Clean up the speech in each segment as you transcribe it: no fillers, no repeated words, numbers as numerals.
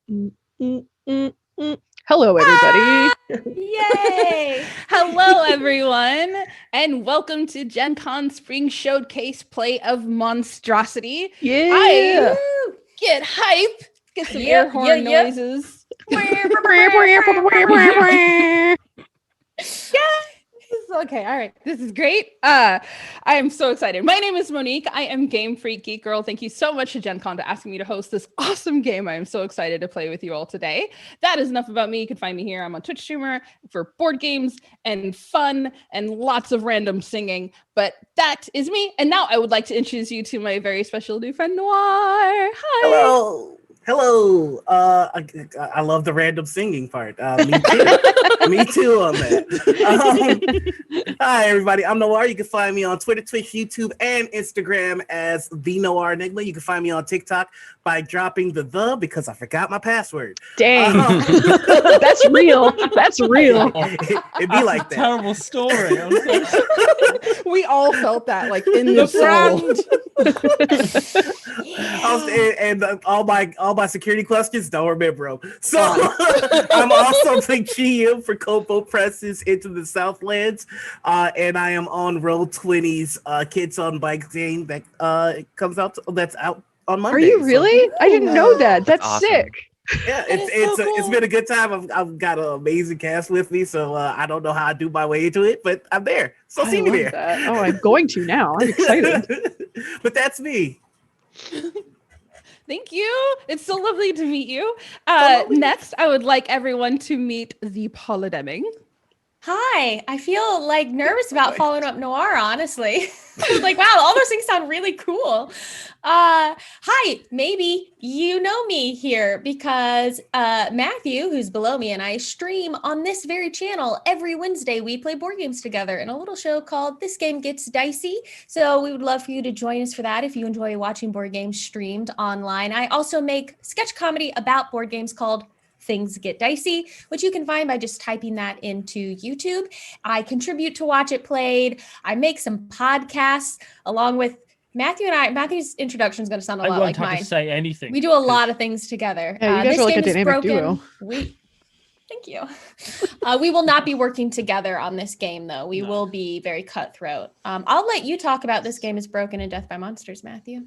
Hello, everybody. Yay! Hello, everyone, and welcome to Gen Con Spring Showcase play of MonsDRAWsity. Yeah. Get hype, get some air horn noises. Okay, all right. This is great. I am so excited. My name is Monique. I am Game Freak Geek Girl. Thank you so much to Gen Con to asking me to host this awesome game. I am so excited to play with you all today. That is enough about me. You can find me here. I'm a Twitch streamer for board games and fun and lots of random singing. But that is me. And now I would like to introduce you to my very special new friend, Noir. Hi. Hello. I love the random singing part. Me too. Me too on that. Hi, everybody. I'm Noir. You can find me on Twitter, Twitch, YouTube, and Instagram as The Noir Enigma. You can find me on TikTok by dropping the because I forgot my password. Dang. That's real. That's real. It'd be like that. Terrible story. We all felt that, like, in the soul. And all my security questions, don't remember them. So I'm also the GM for Kobo Presses Into the Southlands, and I am on Roll20's Kids on Bike game that comes out. That's out on Monday. Are you really? I didn't know that. That's awesome. Sick. Yeah, it's been a good time. I've got an amazing cast with me, so I don't know how I do my way into it, but I'm there. So see me there. That. Oh, I'm going to now. I'm excited. But that's me. Thank you. It's so lovely to meet you. Next, I would like everyone to meet the Paula Deming. Hi. I feel like nervous about following up Noir, honestly. Like, wow, all those things sound really cool. Hi, maybe you know me here because Matthew, who's below me, and I stream on this very channel every Wednesday. We play board games together in a little show called This Game Gets Dicey. So we would love for you to join us for that if you enjoy watching board games streamed online. I also make sketch comedy about board games called Things Get Dicey, which you can find by just typing that into YouTube. I contribute to Watch It Played. I make some podcasts along with Matthew and I. Matthew's introduction is going to sound a lot like mine. I won't have to say anything. We do a lot of things together. Yeah, you guys are like a dynamic duo. Thank you. We will not be working together on this game, though. We will be very cutthroat. I'll let you talk about This Game is Broken and Death by Monsters, Matthew.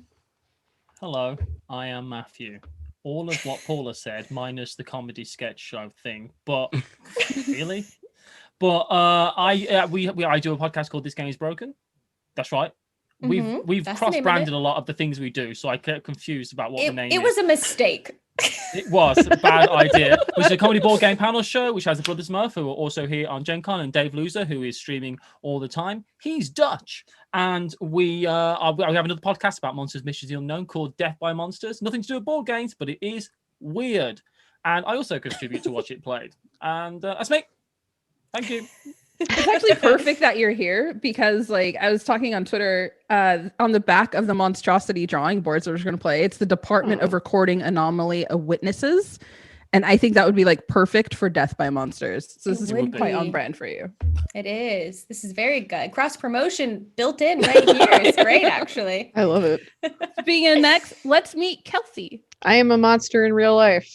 Hello, I am Matthew. All of what Paula said, minus the comedy sketch show thing, but really? But I do a podcast called This Game is Broken. That's right. We've cross-branded a lot of the things we do, so I get confused about what the name is. It was a mistake. It was a bad idea. Which is a comedy board game panel show, which has the Brothers Murph, who are also here on Gen Con, and Dave Loser, who is streaming all the time. He's Dutch. And we have another podcast about Monsters, Mysteries, the Unknown called Death by Monsters. Nothing to do with board games, but it is weird. And I also contribute to Watch It Played. And that's me. Thank you. It's actually perfect that you're here because, like, I was talking on Twitter on the back of the MonsDRAWsity drawing boards that we're going to play. It's the Department of Recording Anomaly of Witnesses. And I think that would be like perfect for Death by Monsters. So this is quite on brand for you. It is. This is very good. Cross promotion built in right here. It's great, actually. I love it. Speaking of next, let's meet Kelsey. I am a monster in real life.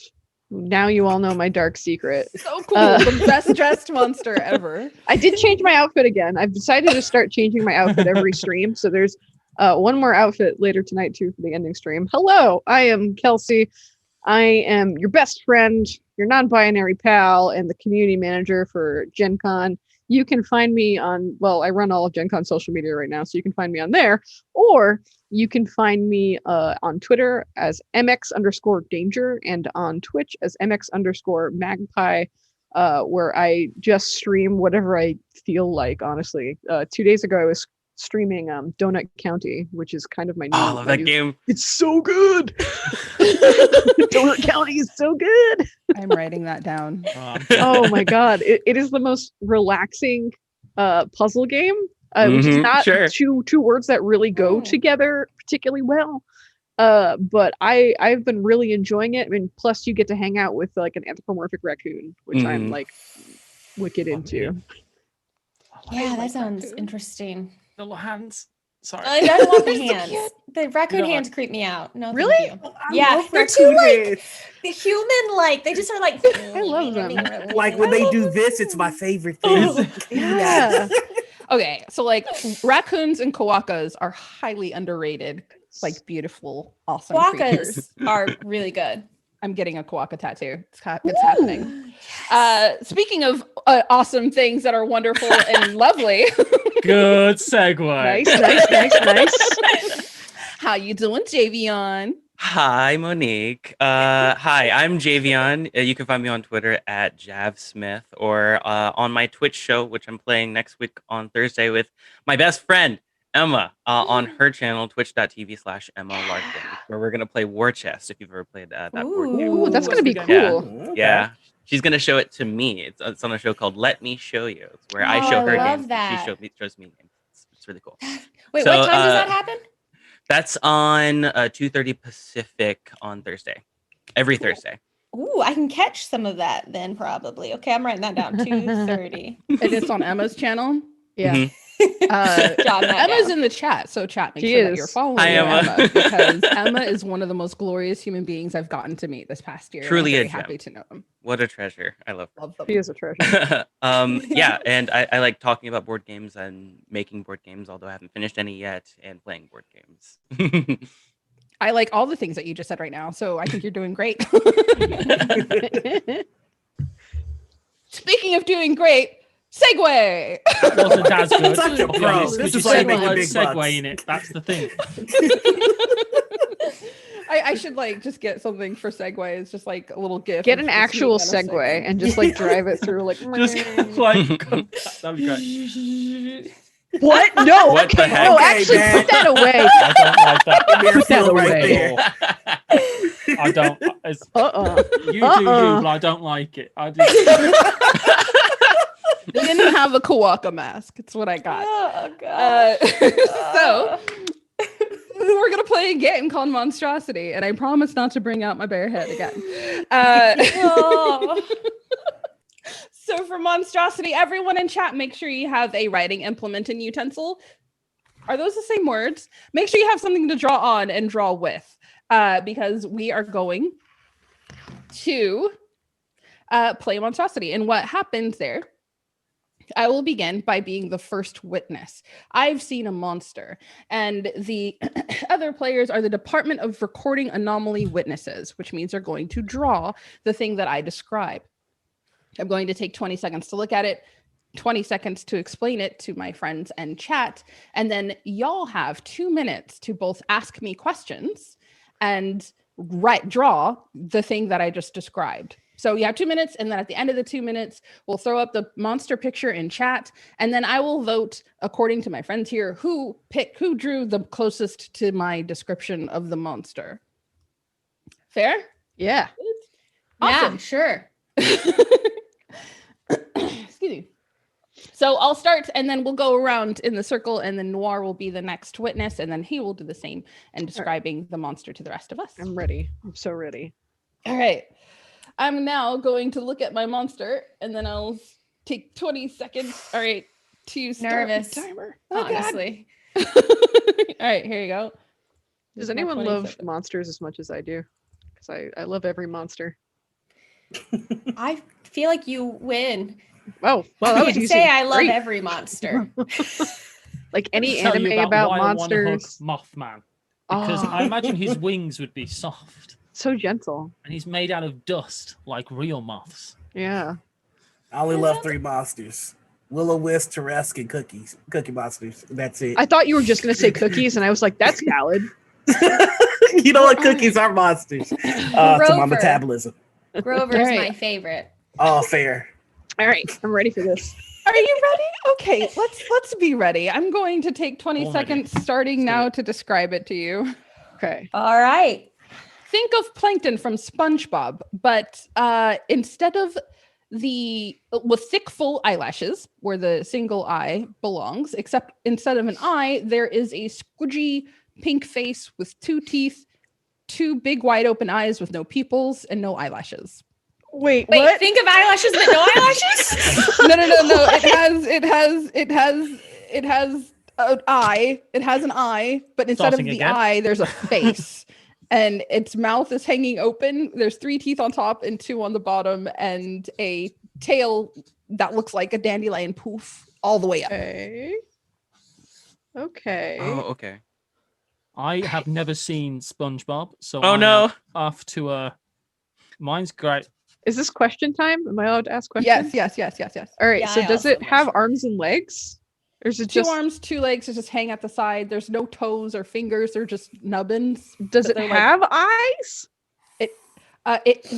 Now you all know my dark secret. So cool. The best dressed monster ever. I did change my outfit again. I've decided to start changing my outfit every stream. So there's one more outfit later tonight too for the ending stream. Hello, I am Kelsey. I am your best friend, your non-binary pal, and the community manager for Gen Con. You can find me on, I run all of Gen Con social media right now, so you can find me on there. Or you can find me on Twitter as MX_Danger and on Twitch as MX_Magpie, where I just stream whatever I feel like, honestly. 2 days ago, I was streaming Donut County, which is kind of my new. I love that game. It's so good. Donut County is so good. I'm writing that down. Oh my god, it is the most relaxing puzzle game, which is not two words that really go together particularly well. But I've been really enjoying it. I mean, plus you get to hang out with like an anthropomorphic raccoon, which I'm like wicked into. Yeah, that sounds interesting. Little hands. Sorry. I don't want the hands. The raccoon hands creep me out. No, really? thank you. Yeah, they're too like human like. They just are like. I love them. Like when they do this, it's my favorite thing. Yeah. Okay, so like raccoons and koakas are highly underrated, like beautiful, awesome creatures. Quokkas are really good. I'm getting a koaka tattoo. It's happening. Speaking of awesome things that are wonderful and lovely. Good segue. Nice. How you doing, Javion? Hi, Monique. Hi, I'm Javion. You can find me on Twitter at JavSmith or on my Twitch show, which I'm playing next week on Thursday with my best friend, Emma, on her channel, twitch.tv/Emma Larkin, where we're going to play War Chest, if you've ever played that board game. Ooh, that's gonna be Yeah. cool. Yeah. She's going to show it to me. It's on a show called Let Me Show You. It's where I show I her love games. that. And she shows me games. It's really cool. Wait, So, what time does that happen? That's on 2:30 Pacific on Thursday. Every Thursday. Ooh, I can catch some of that then probably. Okay, I'm writing that down. 2:30. And it's on Emma's channel. Yeah. Mhm. Jot that Emma's down. in the chat, so chat, make She sure that is. you're following Hi, Emma. Emma, because Emma is one of the most glorious human beings I've gotten to meet this past year. and Truly I'm a very gem. happy to know him. What a treasure. I love Love them. She is a treasure. her. Yeah, and I like talking about board games and making board games, although I haven't finished any yet, and playing board games. I like all the things that you just said right now, so I think you're doing great. Speaking of doing great, segue. Wasn't as good. Such a to be pro. honest, This because is you like said the making word big segue bucks. in it. That's the thing. I should like just get something for segue. It's just like a little gift. Get of an just actual me on a segue and just like drive it through like Just like that'd be great. what? No. What the okay, heck? no, Okay, actually man. put that away. I don't like that. Give me your Put that flow right away. there. I don't. It's, you do you, but I don't like it. I do. They didn't have a Kawaka mask. It's what I got. Oh god. So we're gonna play a game called MonsDRAWsity, and I promise not to bring out my bare head again. Oh. So for MonsDRAWsity, everyone in chat, make sure you have a writing implement and utensil. Are those the same words? Make sure you have something to draw on and draw with, because we are going to play MonsDRAWsity. And what happens there, I will begin by being the first witness. I've seen a monster, and the other players are the Department of Recording Anomaly Witnesses, which means they're going to draw the thing that I describe. I'm going to take 20 seconds to look at it, 20 seconds to explain it to my friends and chat, and then y'all have 2 minutes to both ask me questions and draw the thing that I just described. So you have 2 minutes, and then at the end of the 2 minutes, we'll throw up the monster picture in chat, and then I will vote according to my friends here who drew the closest to my description of the monster. Fair? Yeah. Awesome. Yeah, sure. Excuse me. So I'll start, and then we'll go around in the circle, and then Noir will be the next witness, and then he will do the same and describing the monster to the rest of us. I'm ready. I'm so ready. All right. I'm now going to look at my monster, and then I'll take 20 seconds. All right. To start the Nervous, timer. Oh, God. honestly. All right. Here you go. Does Here's my anyone 20 love seconds. monsters as much as I do? Because I love every monster. I feel like you win. Oh, well, that I was can't easy. say I love Great. every monster. Like any Tell you anime about why I wanna hook monsters. Mothman, because Oh, I imagine his wings would be soft, so gentle. and he's made out of dust like real moths. Yeah. I only love 3 monsters: Will-O-Wisp, Tarrasque, and Cookie Monsters. That's it. I thought you were just gonna say cookies, and I was like, that's valid. You know what? Cookies are monsters to my Grover. metabolism. Grover's All right. my favorite. Oh, fair. All right, I'm ready for this. Are you ready? Okay, let's be ready. I'm going to take 20 All ready. seconds starting Let's do now it. to describe it to you. Okay. All right. Think of Plankton from SpongeBob, but instead of with thick, full eyelashes where the single eye belongs, except instead of an eye, there is a squidgy pink face with 2 teeth, 2 big wide open eyes with no pupils and no eyelashes. Wait, Wait, what? think of eyelashes but no eyelashes? No. It has an eye, but instead Starting of the again? eye, there's a face. and its mouth is hanging open. There's 3 teeth on top and 2 on the bottom, and a tail that looks like a dandelion poof all the way up. Okay. Okay. Oh, okay. I have never seen SpongeBob, so Oh I'm no. off to mine's great. Is this question time? Am I allowed to ask questions? Yes. All right. Yeah, So I does also it have have questions. arms and legs? Or is it 2 just arms, 2 legs, it just hang at the side. There's no toes or fingers, they're just nubbins. does but it they're like- have eyes?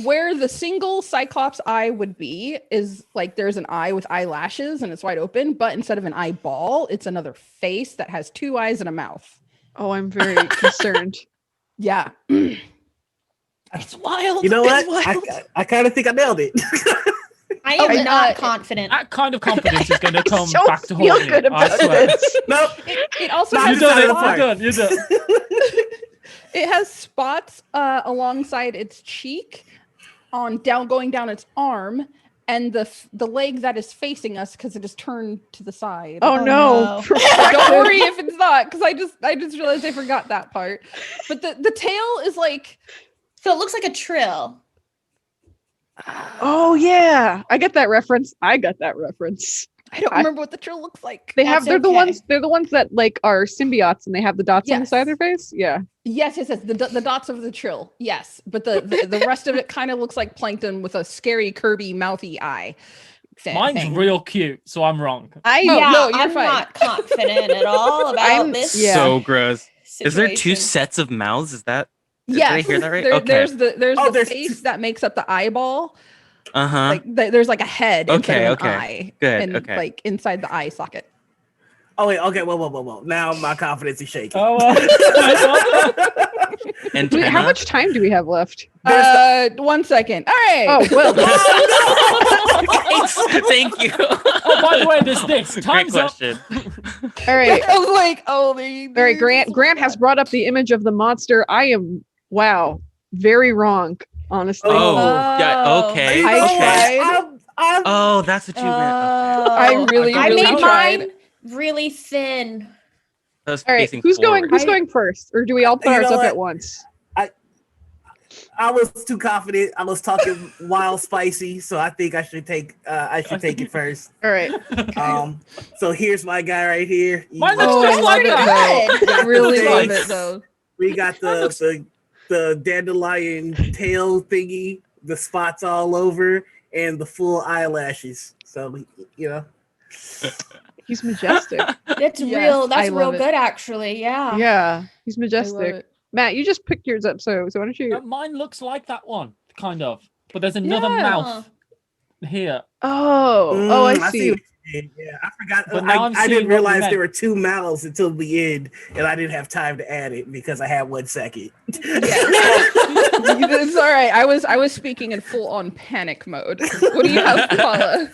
Where the single Cyclops eye would be is like there's an eye with eyelashes and it's wide open, but instead of an eyeball, it's another face that has 2 eyes and a mouth. Oh, I'm very concerned. Yeah. It's wild. You know It's what? wild. I kind of think I nailed it. I am Okay, not confident. That kind of confidence is going to come don't back to feel haunt me. good I about swear. this. Nope. It also Not has You done it. Part. You're done. You're done. it has spots alongside its cheek on going down its arm, and the leg that is facing us because it is turned to the side. Oh, Oh, no. no. Don't worry if it's not, because I just realized I forgot that part. But the tail is like So it looks like a trill. Oh yeah. I get that reference. I I don't remember what the trill looks like. That's they're the okay. ones that like are symbiotes and they have the dots on the Yes. side of their face. Yeah. Yes. The dots of the trill. Yes, but the rest of it kind of looks like plankton with a scary Kirby mouthy eye. Mine's thing. real cute, so I'm wrong. Oh, Yeah, no, you're I'm fine. not confident at all about I'm- this. yeah. So gross. Is there 2 situation. sets of mouths? Is that? Did Yes. I hear that right? There- Okay. There's the there's face that makes up the eyeball. Uh-huh. Like there's like a head instead of an Okay, eye. Good, And okay. like inside the eye socket. Oh wait, okay, whoa. Now my confidence is shaking. Oh, And Wait, how much time do we have left? 1 second. All right. Oh well. Thank you. oh, by the way, this Great time's up. question. All right. I was like, oh, All right. Grant has brought up the image of the monster. I am very wrong. Honestly. Oh, Oh. yeah. Okay. You know I what? tried. I'm Oh, that's what you meant. I really, I really made tried. mine really thin. That was All right. facing Who's forward. going first, or do we all put You ours know up what? at once? I was too confident. I was talking wild spicy, so I think I should take it first. All right. So here's my guy right here. Mine Oh, looks I just love like it that. though. I really Nice. love it though. We got That looks- the dandelion tail thingy, the spots all over, and the full eyelashes. So He's majestic. That's Yes, real. I That's real love it. good, actually. Yeah. Yeah. He's I love majestic. it. Matt, you just picked yours up, so why don't you? Mine looks like that one, kind of. But there's another Yeah. mouth here. Oh, I see. what you did. Yeah, I forgot. But now I'm I seeing didn't what you realize meant. there were 2 mouths until the end, and I didn't have time to add it because I had 1 second. It's all right. I was speaking in full on panic mode. What do you have, Paula?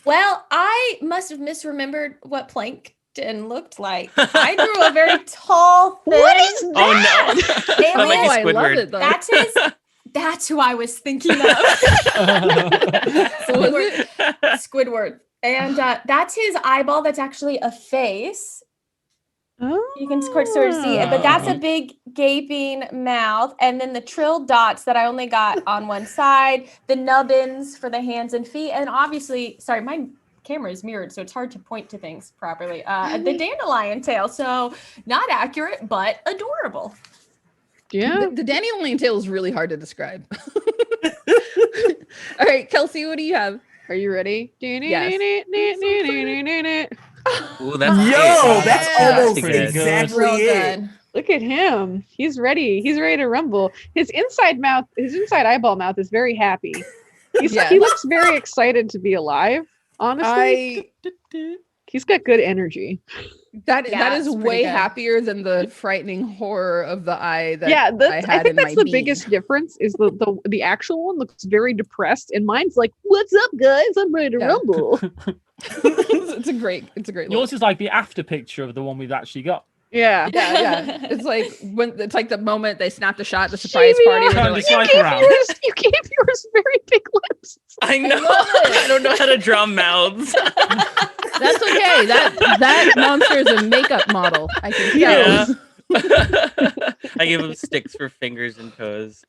Well, I must have misremembered what plankton looked like. I drew a very tall, thin. What is Oh no. Sound like Oh, a I love Squidward. it though. That's his. That's who I was thinking of. So was it? Squidward. And that's his eyeball. That's actually a face. Oh. You can sort of see it, but that's a big gaping mouth. And then the trill dots that I only got on one side, the nubbins for the hands and feet. And obviously, sorry, my camera is mirrored, so it's hard to point to things properly. The dandelion tail. So not accurate, but adorable. Yeah. The dandelion tail is really hard to describe. All right, Kelsey, what do you have? Are you ready? Yes. Ooh, that's Yo, great. that's Yeah. almost Pretty good. exactly Real it. good. Look at him. He's ready. He's ready to rumble. His inside eyeball mouth is very happy. Yeah. He looks very excited to be alive. Honestly, he's got good energy. That Yeah, is it's pretty way good. happier than the frightening horror of the eye that Yeah, I I had think in that's my the bean. biggest difference. Is the actual one looks very depressed, and mine's like, "What's up, guys? I'm ready to Yeah. rumble." it's a great look. Yours is like the after picture of the one we've actually got. Yeah. Yeah. It's like when it's like the moment they snapped a shot, the surprise Jamie, party. Where they're Trying like, to swipe around. You gave yours very big lips. I know. love it. I don't know how to draw mouths. that's okay. That monster is a makeup model. I can tell. Yeah. I give him sticks for fingers and toes,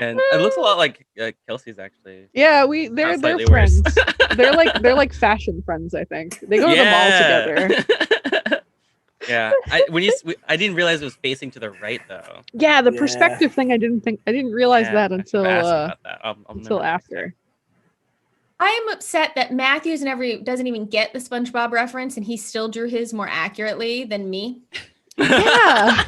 and it looks a lot like Kelsey's actually. Yeah, Not they're slightly worse. friends. they're like fashion friends. I think they go to the mall together. Yeah, I didn't realize it was facing to the right though. Yeah, the Yeah. perspective thing. I didn't realize Yeah, that I until should've asked about that. I'll until never next time. after. I am upset that Matthews doesn't even get the SpongeBob reference, and he still drew his more accurately than me. Yeah.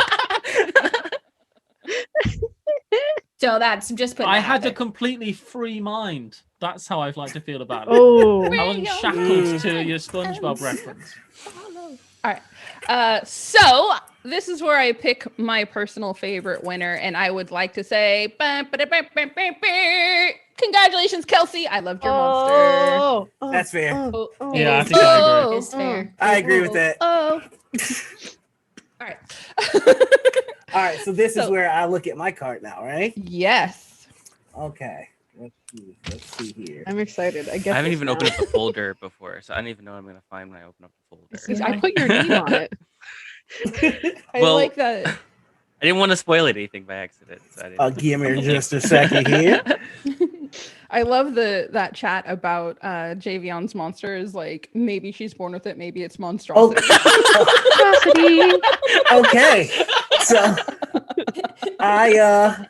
So that's just putting. I that out had a there. completely free mind. That's how I'd like to feel about it. Oh. I wasn't shackled to your SpongeBob reference. So this is where I pick my personal favorite winner, and I would like to say, congratulations, Kelsey! I loved your monster. Oh, That's fair. Oh, oh, Yeah, I oh, think I agree. It is fair. I agree with that. Oh. All right. All right, so this is So- where I look at my card now, right? Yes. Okay. Let's see here. I'm excited. I I get. haven't this even now. opened up the folder before, so I don't even know what I'm gonna find when I open up the folder. I put your name on it. I Well- like that. I didn't want to spoil anything by accident. So I didn't. Give me just a second here. I love that chat about Javion's monster is like maybe she's born with it, maybe it's MonsDRAWsity. Okay. So I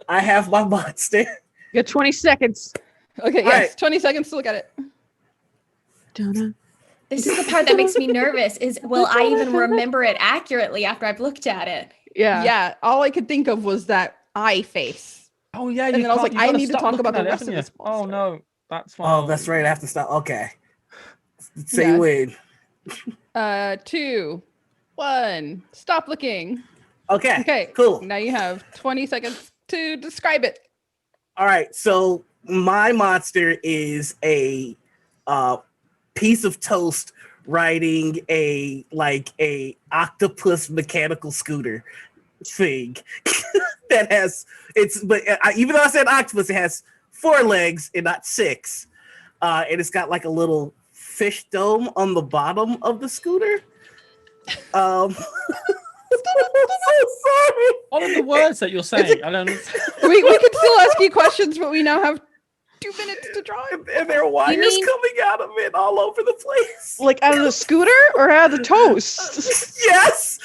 have my monster. You got 20 seconds. Okay, yes, right. 20 seconds to look at it. Dun-dun. This is the part that makes me nervous. Is will I even remember it accurately after I've looked at it? Yeah. Yeah, all I could think of was that eye face. Oh yeah, And you then I was can't- like, you I gotta need to stop talk looking about the at it, rest of haven't this you? Oh monster. no, that's fine. Oh, that's right. I have to stop. Okay. Say Yes. when. 2, 1, stop looking. Okay. Okay, Cool. now you have 20 seconds to describe it. All right. So my monster is a piece of toast riding a octopus mechanical scooter thing that has even though I said octopus, it has 4 legs and not 6, and it's got like a little fish dome on the bottom of the scooter. I'm so sorry. What are the words that you're saying? I don't. We could still ask you questions, but we now have 2 minutes to draw it. And there are wires mean- coming out of it all over the place. Like out of the scooter or out of the toast? Yes.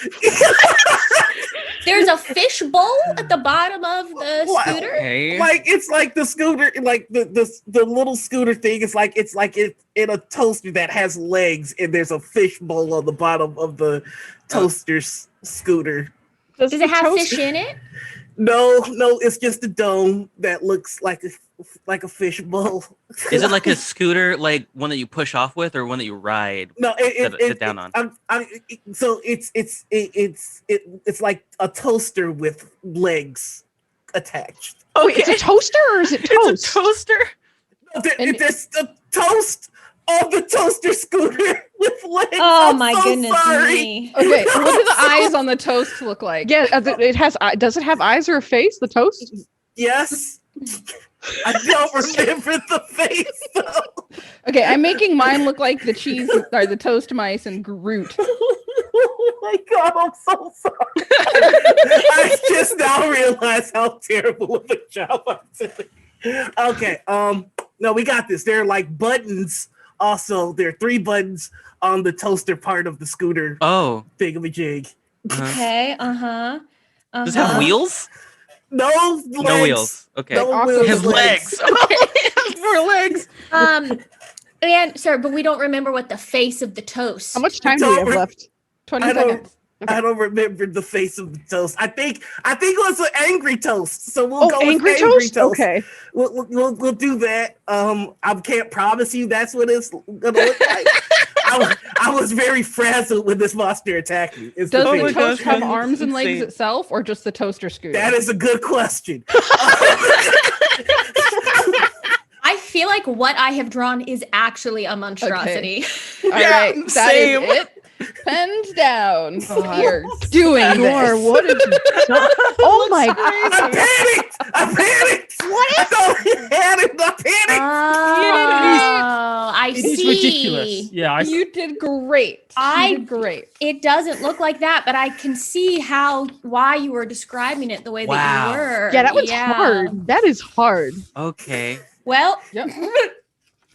There's a fish bowl at the bottom of the Wow. scooter. Okay. Like it's like the scooter, like the little scooter thing. It's like it in a toaster that has legs, and there's a fish bowl on the bottom of the toaster scooter. Does it have fish in it? No, it's just a dome that looks like a fish bowl. Is it like a scooter, like one that you push off with, or one that you ride? No, Sit down on. So it's like a toaster with legs attached. Wait, it's a toaster or is it toast? It's a toaster. And- There's a toast on the toaster scooter with legs. Oh I'm my so goodness sorry. me. Okay, what do the I'm so- eyes on the toast look like? Yeah, it has. Does it have eyes or a face? The toast? Yes. I don't remember the face though. Okay, I'm making mine look like the cheese or the toast mice and Groot. Oh my god, I'm so sorry. I just now realized how terrible of a job I'm doing. Okay, no, we got this. There are like buttons. Also, there are 3 buttons on the toaster part of the scooter Oh. thingamajig. Uh-huh. Okay. Uh-huh. Does it have wheels? No legs. No wheels. Okay. No Awesome. wheels. It has legs. It has 4 legs. And sorry, but we don't remember what the face of the toast. How much time do we have left? 20 I don't- seconds. I don't remember the face of the toast. I think it was an angry toast. So we'll go Angry with angry toast? toast. Okay. We'll do that. I can't promise you that's what it's gonna look like. I was very frazzled when this monster attacked me. It's the Does thing. the toast have that's arms and legs insane. itself, or just the toaster scooter? That is a good question. I feel like what I have drawn is actually a monstrosity. All Yeah, right, that same. is it. Pens down. God. You're doing Nor, this. what did you do? Oh my god. I panicked. What is? I thought he had it. I panicked. Oh, I It's see. ridiculous. Yeah, I You did great. I- You did great. It doesn't look like that, but I can see why you were describing it the way that Wow. you were. Yeah, that one's hard. That is hard. Okay. Well, Yep.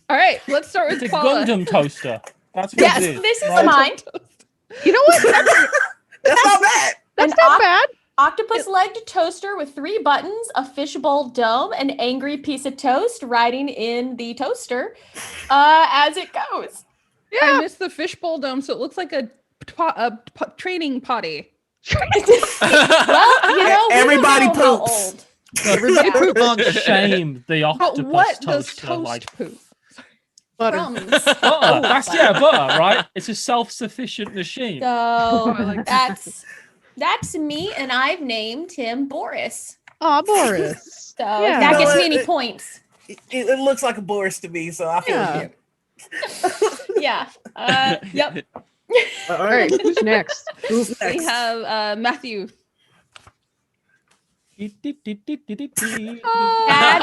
All right, let's start with it's a Paula. Gundam Toaster. That's what yes, it is. this is right? mine. You know what? That's not bad. That's An not bad. Octopus-legged toaster with 3 buttons, a fishbowl dome, an angry piece of toast riding in the toaster as it goes. I missed the fishbowl dome, so it looks like a training potty. Well, you know, we Everybody don't know how poops. old. Everybody Yeah. can't shame the But octopus what does toaster. toast Like poop? Butter. Crumbs. butter. That's butter, right? It's a self-sufficient machine. So I like that's me, and I've named him Boris. Aw, Boris. So Yeah. if that You know gets me what? any points. It looks like a Boris to me, so I feel Yeah. you. Yeah. Yep. All All right, right. who's next? Who's We next? have Matthew. That's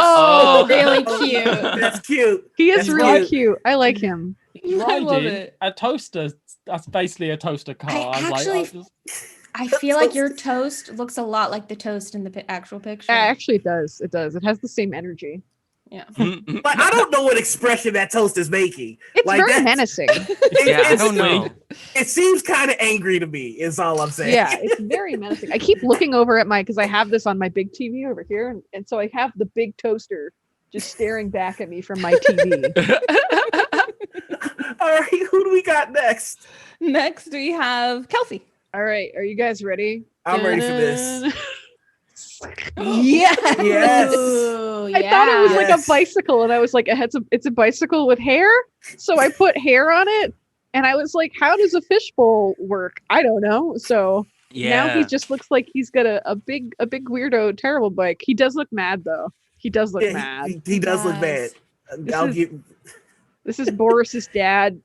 Oh. really cute. That's cute. He is That's really cute. cute. I like him. I love Riding it. a toaster. That's basically a toaster car. I was actually- I feel like your toast looks a lot like the toast in the actual picture. Actually, it does. It does. It has the same energy. Like I don't know what expression that toast is making. It's Like, very that's- menacing. Yeah, I it's- don't know. It seems kind of angry to me. Is all I'm saying. Yeah, it's very menacing. I keep looking over at because I have this on my big TV over here, and so I have the big toaster just staring back at me from my TV. All right. Who do we got next? Next, we have Kelsey. All right, are you guys ready? I'm ready for this. Yes. Yes. Ooh, I thought it was like a Yes. bicycle, and I was like, it's a bicycle with hair. So I put hair on it, and I was like, how does a fishbowl work? I don't know. So now he just looks like he's got a big weirdo terrible bike. He does look mad though. He does look Yeah, mad. he does look bad. This I'll is- give. This is Boris's dad,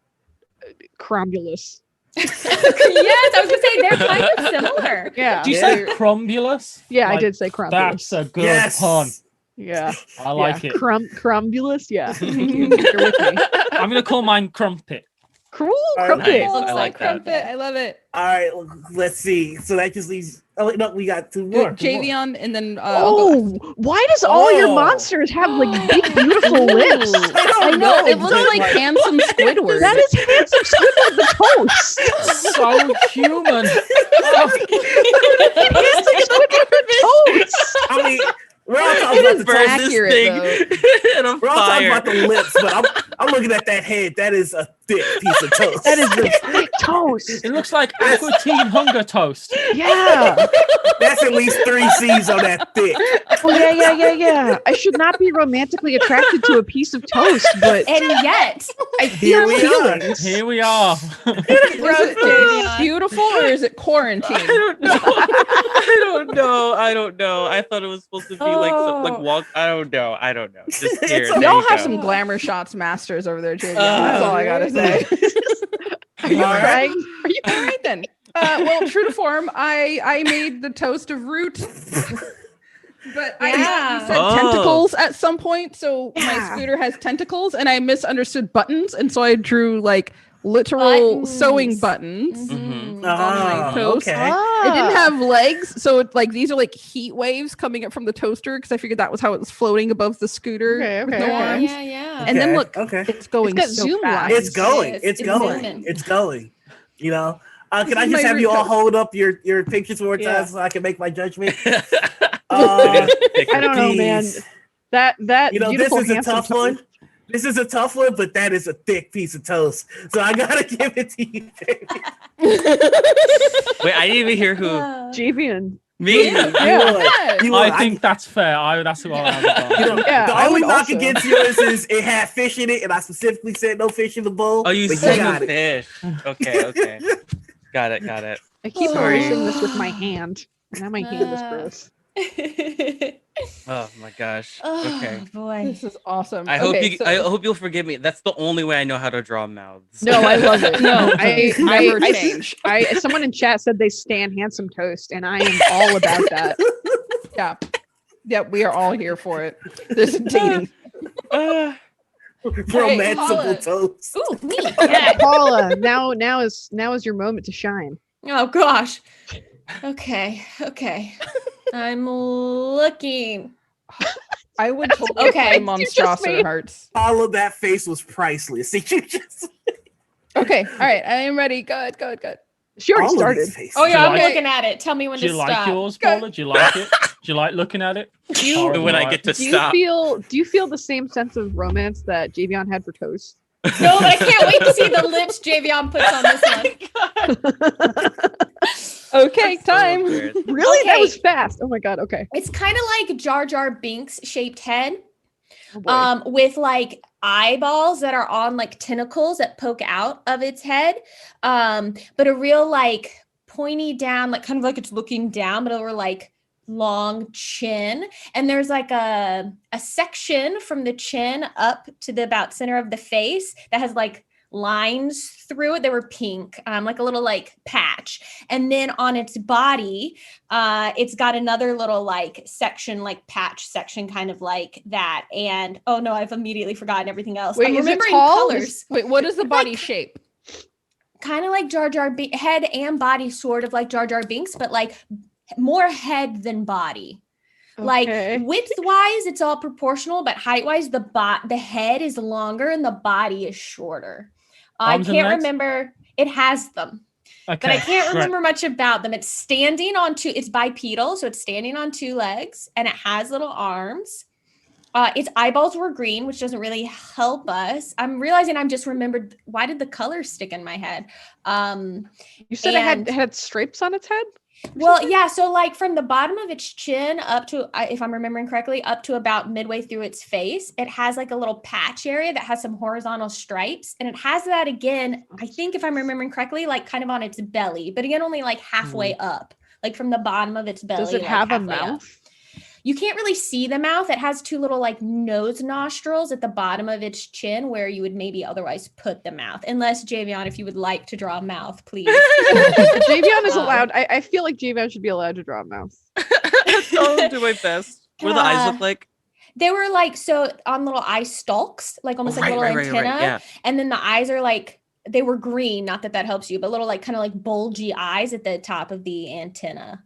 Cromulus. Yes, I was gonna say they're kind of similar. Yeah. Do you Yeah. say crumbulous? Yeah, I Like, did say Cromulus. That's a good Yes. pun. Yeah. I like it. Cromulus. Yeah. Thank you. You're with me. I'm gonna call mine Crumpet. Cool. All right, Crumpet. nice. Looks I like that. Crumpet. I love it. All right. Let's see. So that just leaves. Oh wait, no, we got 2 more. 2 more. Javion, and then I'll go next. Oh, why does all your Oh. monsters have like big, beautiful lips? I know it looks but, like handsome Squidward. That is handsome Squidward the toast. So human. Handsome Squidward the toast. I mean, we're all talking It about is the Burn toast. this accurate, thing and I'm We're all talking fire. about the lips, but I'm looking at that head. That is a thick piece of toast. That is a thick toast. It looks like Aqua Teen Hunger Toast. Yeah. That's at least 3 C's on that thick. Oh yeah. I should not be romantically attracted to a piece of toast, but And yet, I Here feel we are. feelings. Here we are. Is it beautiful or is it quarantine? I don't know. I thought it was supposed to be like Oh. walk. I don't know. Just here. It's there Y'all you have go. some glamour shots masters over there, Javion. That's all I gotta say. Are you All right. crying? Are you all right then? Well, true to form, I made the toast of root. But I Yeah. you said Oh. tentacles at some point, so my Yeah. scooter has tentacles, and I misunderstood buttons, and so I drew like literal Buttons. sewing buttons. Mhm. Ah, toast. okay. It didn't have legs, so it, like these are like heat waves coming up from the toaster because I figured that was how it was floating above the scooter Okay, with okay, no okay. arms. yeah. And then Okay, look, okay. it's going got so zoom fast. lines. It's going. It's It's going. zooming. It's going. You know. Can This I is just my have you all root hold up your pictures one more Yeah. time so I can make my judgment? It I don't know, man. Jeez. That You know, this beautiful, is a handsome tough toast. one. This is a tough one, but that is a thick piece of toast. So I gotta give it to you, baby. Wait, I didn't even hear who. Javian. Me? Yeah. Yes. You I are- think that's fair. That's who I am. you know, Yeah, the I only would knock also. against yours is it had fish in it, and I specifically said no fish in the bowl. Oh, you but said got the it. fish. Okay. Got it. I keep Sorry. erasing this with my hand. Now my hand is gross. Oh my gosh. Oh Okay. boy. This is awesome. I hope Okay, you. so- I hope you'll forgive me. That's the only way I know how to draw mouths. No, I love it. No, I never I, change. someone in chat said they stand handsome toast, and I am all about that. Yeah. Yeah, we are all here for it. This is dating. Romanceable toast. Ooh, me. Okay, Yeah. Paula, now is your moment to shine. Oh gosh. Okay. I'm looking. I would totally Okay. play You just Monstrosity made- Hearts. All of that face was priceless. See, you just Okay, all right, I am ready. Good. She already all of started. these faces. Oh yeah, I'm Okay. looking at it. Tell me when Do to you like stop. yours, Paula? Do you like it? Do you like looking at it? You- Horrible, When I right? get to Do you stop. feel the same sense of romance that Javion had for toast? No, but I can't wait to see the lips Javion puts on this one. Okay, time. Really? That Okay. was fast. Oh my god. Okay. It's kind of like Jar Jar Binks shaped head, Oh boy. with like eyeballs that are on like tentacles that poke out of its head, but a real like pointy down, like kind of like it's looking down, but over like long chin, and there's like a section from the chin up to the about center of the face that has like lines through it. They were pink, like a little like patch, and then on its body it's got another little like section, like patch section, kind of like that. And oh no, I've immediately forgotten everything else. Wait, I'm is it remembering tall? colors. Wait, what is the body Like- shape? Kind of like Jar Jar head and body, sort of like Jar Jar Binks, but like more head than body. Like Okay. width wise, it's all proportional, but height wise, the head is longer and the body is shorter. Arms I and can't legs? remember. It has them, Okay. but I can't right. remember much about them. It's standing on two. It's bipedal, so it's standing on two legs, and it has little arms. Its eyeballs were green, which doesn't really help us. I'm realizing I'm just remembered. Why did the color stick in my head? You said and- it had stripes on its head? Well, yeah. So, like from the bottom of its chin up to, if I'm remembering correctly, up to about midway through its face, it has like a little patch area that has some horizontal stripes, and it has that again. I think if I'm remembering correctly, like kind of on its belly, but again, only like halfway up, like from the bottom of its belly. Does it like, have a halfway up. mouth? You can't really see the mouth. It has two little like nose nostrils at the bottom of its chin where you would maybe otherwise put the mouth. Unless, Javion, if you would like to draw a mouth, please. Javion is Um, allowed. I feel like Javion should be allowed to draw a mouth. I'll do my best. What do the eyes look like? They were like, so on little eye stalks, like almost like little antenna. Yeah. And then the eyes are like, they were green. Not that helps you, but little like kind of like bulgy eyes at the top of the antenna.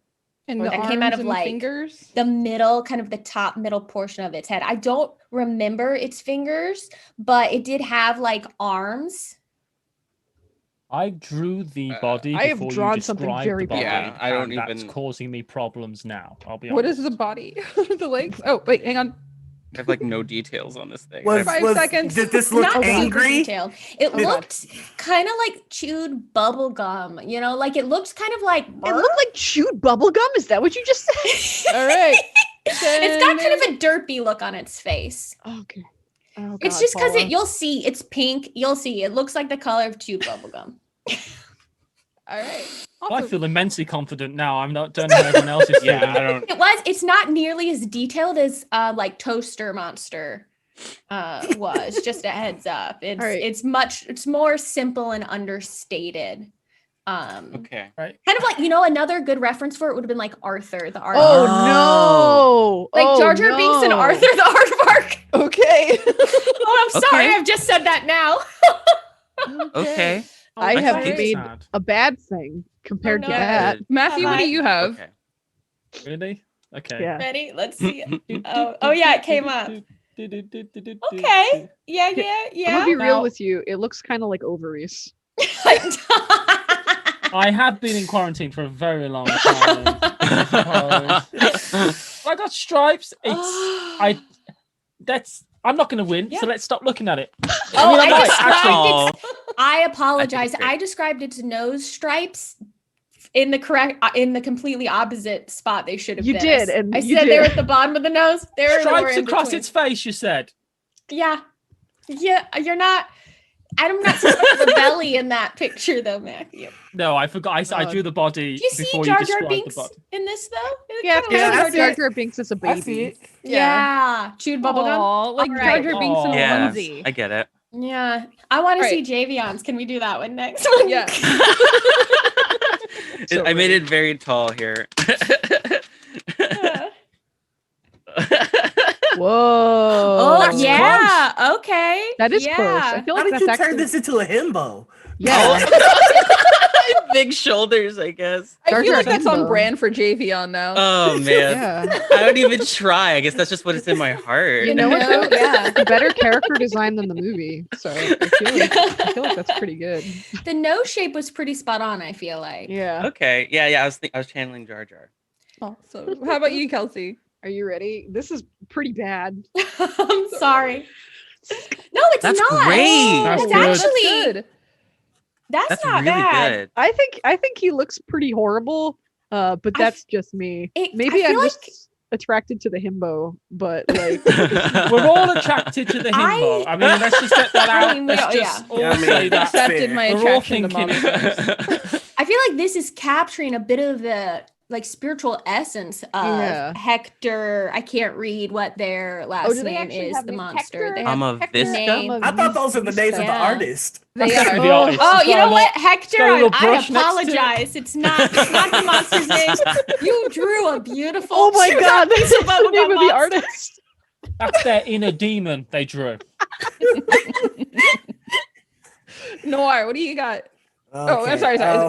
And Or the that arms came out of, and like, fingers. The middle, kind of the top middle portion of its head. I don't remember its fingers, but it did have like arms. I drew the body. I have before drawn you something described very the body, bad. Yeah, I don't and That's even- causing me problems now. I'll be What honest. is the body? The legs? Oh, wait, hang on. I have like no details on this thing. Was, 5 seconds. Did this look Not super angry? detailed. It Oh, God. looked kind of like chewed bubble gum, like it looked kind of like It looked like chewed bubble gum. Is that what you just said? All right. It's got kind of a derpy look on its face. Okay. Oh, It's God, just because Paula. you'll see it's pink. You'll see it looks like the color of chewed bubble gum. All right. Well, I Awesome. feel immensely confident now. I'm not don't know how everyone else is feeling. yeah, I don't. It's not nearly as detailed as like Toaster Monster was. Just a heads up. It's All right. it's more simple and understated. Okay. Right. Kind of like, anher good reference for it would have been like Arthur, the Arthur. Oh no! Like Jar Jar Binks and no. Arthur, the Aardvark. Okay. Oh, I'm sorry. Okay. I've just said that now. Okay. I That's have okay. made sad. a bad thing compared no. to that. Matthew, what do you have? Okay. Really? Okay. Yeah. Ready? Let's see. Oh yeah, it came up. Okay. Yeah. I'm gonna be real Now- with you. It looks kind of like ovaries. I have been in quarantine for a very long time. I suppose. I got stripes. I'm not going to win, Yeah. so let's stop looking at it. Oh, I'm I not described Aw. I apologize. great. I described its nose stripes in the completely opposite spot they should have You been. did, and I you said they were did. at the bottom of the nose. They were Stripes in across between. its face, you said. Yeah. You're not. I'm not supposed to the belly in that picture though, Matthew. No, I forgot. I drew the body Do you see before Jar you Jar described Binks the body. in this though? It Yeah, kinda yeah, looks I like see Jar it. Jar Binks is a baby. I see it. Yeah. Chewed bubblegum. Aw, like All right. Jar Jar Binks in a Yeah, onesie. I get it. Yeah. I want to All see right. Javion's. Can we do that one next? Yeah. So I made ready. it very tall here. Whoa! Oh That's yeah. Okay. That is yeah. close. I feel How like did that's you actually turn this into a himbo? yeah. Big shoulders, I guess. I Jar feel Jar like that's on Himbo. brand for Javion now. Oh man, Yeah. I don't even try. I guess that's just what is in my heart. You know what? No, yeah. Better character design than the movie. So I feel like that's pretty good. The nose shape was pretty spot on, I feel like. Yeah. Okay, yeah. I was channeling Jar Jar. Awesome. How about you, Kelsey? Are you ready? This is pretty bad. I'm sorry. No, it's That's not. great. That's It's good. actually Good. that's not really bad. good. I think he looks pretty horrible. But I that's just me. I Maybe feel I'm like- just attracted to the himbo, but like We're all attracted to the himbo. I mean, let's just get that out. I mean, we Let's are, just yeah. all Yeah, I mean, say that. Accepted fair. my We're all attraction to thinking. monsters. I feel like this is capturing a bit of the like spiritual essence of Yeah. Hector. I can't read what their last do they name actually is. have The names? monster. Hector? They I'm have a Hector Visca? name. I thought those were the names of the Yeah. artist. They That's are. the artist. Oh, It's you got know a what, little- Hector? got a little I brush next to it. apologize. It's not the monster's name. You drew a beautiful. oh my god, piece that's of the bubblegum name of the monster. artist. That's their inner demon they drew. Noir, what do you got? Oh, I'm Okay, sorry. oh, There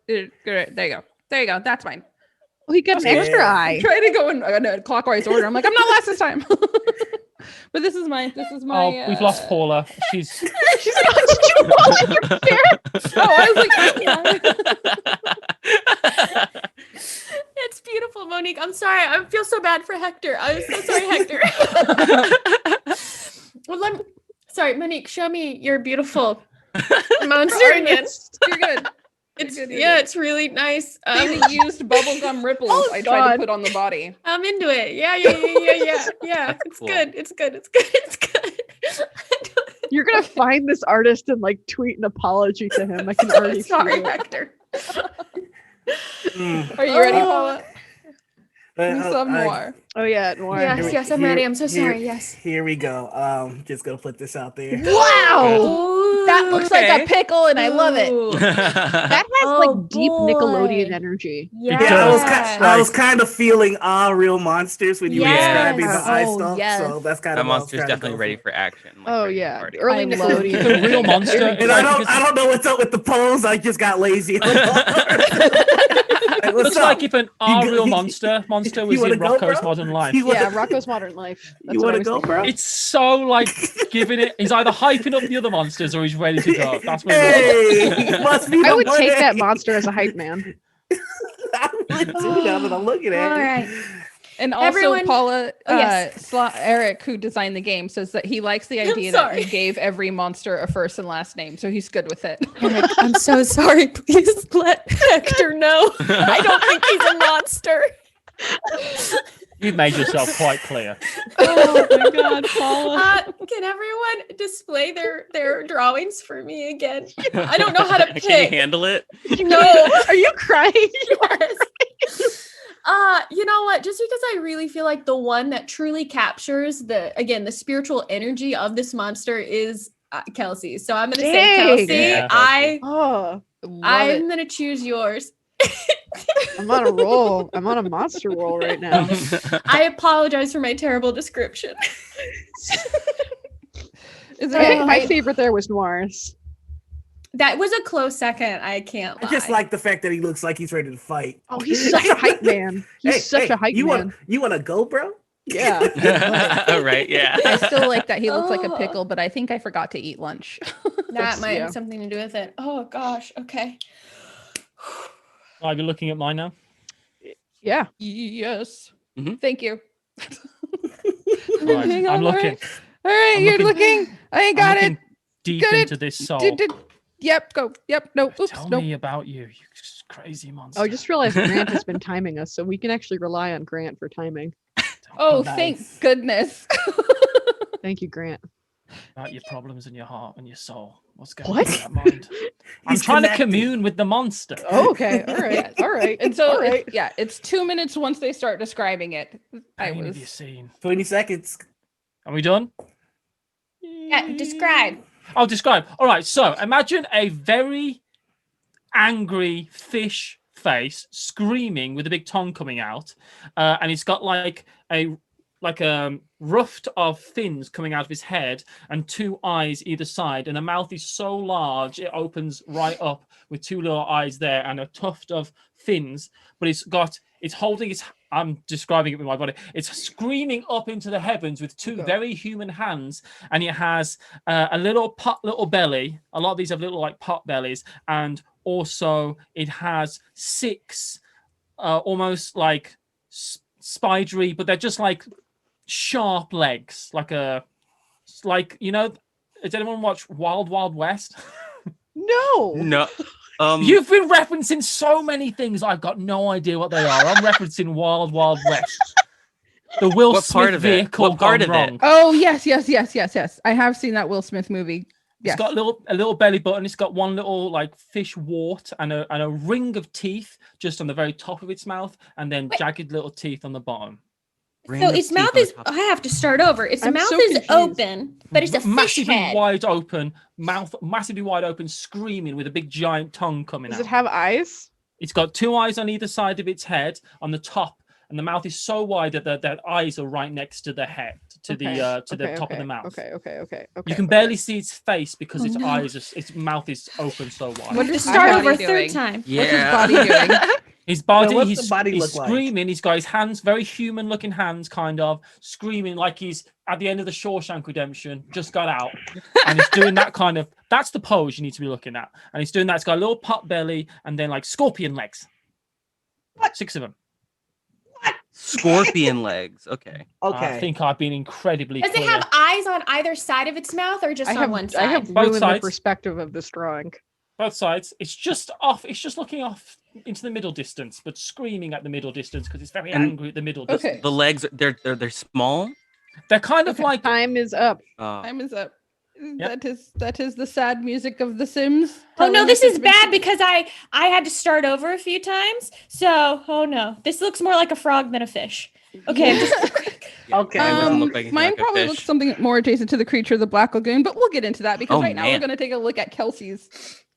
you go. There you go. That's fine. Oh, he got an Okay. extra I'm eye. trying to go in a clockwise order. I'm like, I'm not last this time. But this is my. Oh, we've lost Paula. She's She's not Oh, I was like, It's beautiful, Monique. I'm sorry. I feel so bad for Hector. I'm so sorry, Hector. Well, sorry, Monique. Show me your beautiful monster again. you're good. It's You're good, yeah, it's really nice. They used bubblegum ripples. Oh, I tried to God. put on the body. I'm into it. Yeah. It's Cool. good. It's good. It's good. It's good. You're gonna find this artist and like tweet an apology to him. I can already see Sorry, it. Hector. Are you ready, Oh. Paula? We uh, still have I- Noir. Oh yeah, Noir. Yes, yes, I'm ready. I'm so sorry. Yes. Here we go. Just gonna put this out there. Wow! That looks like a Okay. pickle, and I love it. Ooh. That has Oh, like deep Nickelodeon boy. energy. Yeah. Yeah, does. I was kind of feeling real monsters when you were describing the Yes. eye Oh, stalk, yes. so that's kind That of what I was monster's trying to definitely go ready for. for action. like, Oh ready to yeah, party. early I love it. Nickelodeon. the real monster. And I don't know what's up with the pose. I just got lazy. Like, what's Looks up? like if an You real go- monster was wanna in go, Rocco's bro? Modern Life. You wanna- Yeah, Rocco's Modern Life. That's You what I want to was go, thinking. bro? It's so like giving it. He's either hyping up the other monsters or he's ready to go. That's what it looks Hey, must be I the would take that money. monster as a hype man. I would too, now that I'm looking at All it. right. And also, Everyone- Paula, Oh, yes. Eric, who designed the game, says that he likes the idea that sorry. you gave every monster a first and last name, so he's good with it. Eric, I'm so sorry. Please let Hector know. I don't think he's a monster. You've made yourself quite clear. Oh my God, Paula! Can everyone display their drawings for me again? I don't know how to Can you pick. handle it? No. Are you crying? Yes. You know what? Just because I really feel like the one that truly captures the spiritual energy of this monster is Kelsey. So I'm gonna say Dang. Kelsey. Yeah, Oh, I'm gonna choose yours. I'm on a roll. I'm on a monster roll right now. I apologize for my terrible description. Is I think it? my favorite there was Noir's. That was a close second. I can't I lie. just like the fact that he looks like he's ready to fight. Oh, he's such a hype man. He's such a hype you man. You want to go, bro? Yeah. Right, yeah. I still like that he looks like a Oh. pickle, but I think I forgot to eat lunch. that might yeah. have something to do with it. Oh gosh. Okay. Are you looking at mine now? Yeah. Yes. Mhm. Thank you. Right, Hang I'm on, looking. All right, I'm you're looking- looking. I I'm got it. looking deep Got it. into this soul. Yep. Go. Yep. No. Oops. Tell Nope. me about you crazy monster. Oh, I just realized Grant has been timing us, so we can actually rely on Grant for timing. Oh, Nice. thank goodness. Thank you, Grant. About your problems in your heart and your soul. What's going What? on in that mind? I'm He's trying to connected. commune with the monster. Oh, okay. All right. Yes. All right. And so, All right. it's 2 minutes once they start describing it. I Pain of your was. scene. 20 seconds. Are we done? Yeah, describe. I'll describe. All right. So imagine a very angry fish face screaming with a big tongue coming out, and it's got like a ruft of fins coming out of his head and 2 eyes either side, and the mouth is so large it opens right up with 2 little eyes there and a tuft of fins. But it's holding its. I'm describing it with my body. It's screaming up into the heavens with 2 very human hands, and it has a little belly. A lot of these have little like pot bellies, and also it has 6 almost like spidery, but they're just like sharp legs, like you know. Did anyone watch Wild Wild West? No. No. You've been referencing so many things. I've got no idea what they are. I'm referencing Wild Wild West. The Will What part Smith of it? vehicle What part gone of it? wrong. Oh yes. I have seen that Will Smith movie. Yes. It's got a little belly button. It's got one little like fish wart and a ring of teeth just on the very top of its mouth, and then jagged little teeth on the bottom. So its mouth is. I have to start over. Its I'm mouth so is confused. open, but it's a fish Massively head. wide open, mouth massively wide open, screaming with a big giant tongue coming Does out. it have eyes? It's got 2 eyes on either side of its head on the top, and the mouth is so wide that the eyes are right next to the head, to the top of the mouth. Okay. You can barely see its face because its its mouth is open so wide. What To is start his over a body third doing? time. Yeah. What's his body doing? His body, So what's he's the body look like? screaming. He's got his hands, very human-looking hands, kind of screaming like he's at the end of the Shawshank Redemption, just got out, and he's doing that kind of. That's the pose you need to be looking at, and he's doing that. It's got a little pot belly and then like scorpion legs. 6 of them. Scorpion legs. Okay. Okay. I think I've been incredibly Does it clear. have eyes on either side of its mouth, or just on one side? I have Both ruined the sides. perspective of this drawing. Both sides. It's just off. It's just looking off into the middle distance, but screaming at the middle distance because it's very And- angry at the middle distance. Okay. The legs, they're small. They're kind of like Time is up. Time is up. That is the sad music of The Sims. Oh no, telling this us is it's been- bad because I had to start over a few times. So, oh no, this looks more like a frog than a fish. Okay, Okay. Mine doesn't look like Mine like a probably fish. looks something more adjacent to the creature of the Black Lagoon, but we'll get into that because Oh, right now we're man. going to take a look at Kelsey's.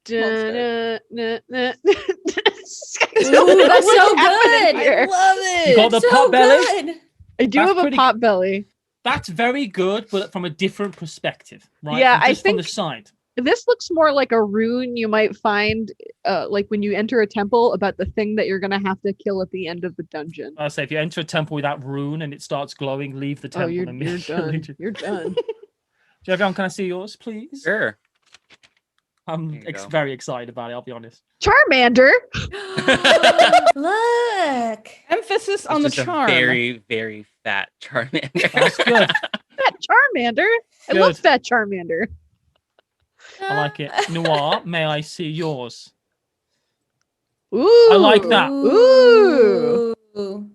Da-na-na-na. Ooh, that's so happening good. here? love it. You got the so pot belly. good. I do That's have a pretty pot belly. That's very good, but from a different perspective, right? Yeah, From I just from the think- side. This looks more like a rune you might find, like when you enter a temple, about the thing that you're gonna have to kill at the end of the dungeon. I say if you enter a temple with that rune and it starts glowing, leave the Oh, temple you're immediately. done. You're done. Javion, can I see yours, please? Sure. I'm There you go. very excited about it. I'll be honest. Charmander. Look. Emphasis on It's the just a charm. very, very fat Charmander. That's good. Fat Charmander. I love Good. Fat Charmander. I like it. Noir, may I see yours? Ooh. I like that. Ooh. Oh,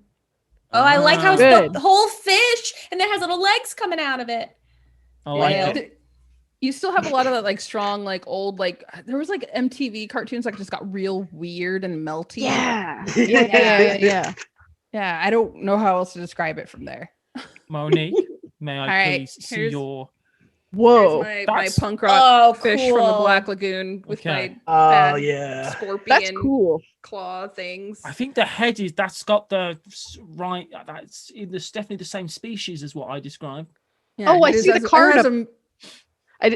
I like how it's Good. the whole fish and then has little legs coming out of it. I like Yeah. it. You still have a lot of that like strong, like old, like there was like MTV cartoons that just got real weird and melty. Yeah. Yeah. Yeah, I don't know how else to describe it from there. Monique, may I All right, please see here's- your... Whoa. Here's my that's- punk rock Oh, fish from the cool. Black Lagoon with Okay. Oh my yeah. scorpion That's cool. claw things. I think the head is... That's got the... Right... That's definitely the same species as what I described. Yeah, Oh, I it is see the as- it card has up- a-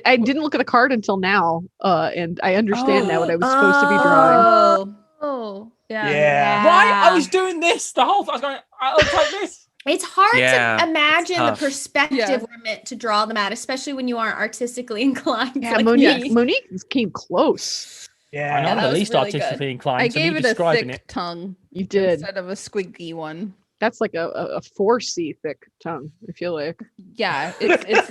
I didn't look at the card until now, and I understand now what I was supposed to be drawing. Oh. yeah. Yeah. Right? I was doing this the whole... I was going... I was like this. It's hard Yeah, to imagine the tough. perspective Yeah. we're meant to draw them at, especially when you aren't artistically inclined. Yeah, like Monique. me. Monique came close. I know Yeah. I'm that the was least really artistically inclined. I so me gave it a describing thick it. tongue You did. instead of a squiggy one. That's like a 4C thick tongue. I feel like. Yeah, it's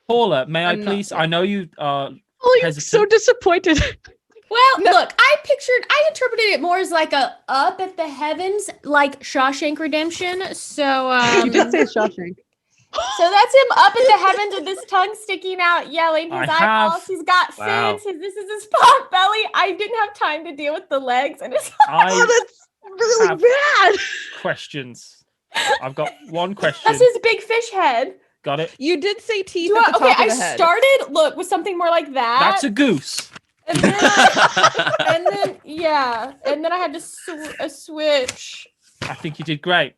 Paula, may I I'm not- please... I know you... Oh, you're Hesitant. so disappointed. Well, look, I interpreted it more as like a up at the heavens, like Shawshank Redemption. So, You did say Shawshank. so that's him up at the heavens with his tongue sticking out, yelling. His I eyeballs. have- He's got Wow. fins. This is his pot belly. I didn't have time to deal with the legs and his. Oh, I that's really have- bad. questions. I've got one question. That's his big fish head. Got it? you did say teeth Do at the okay, top I of the head. started look with something more like that. That's a goose. and then and then I had to switch. I think you did great.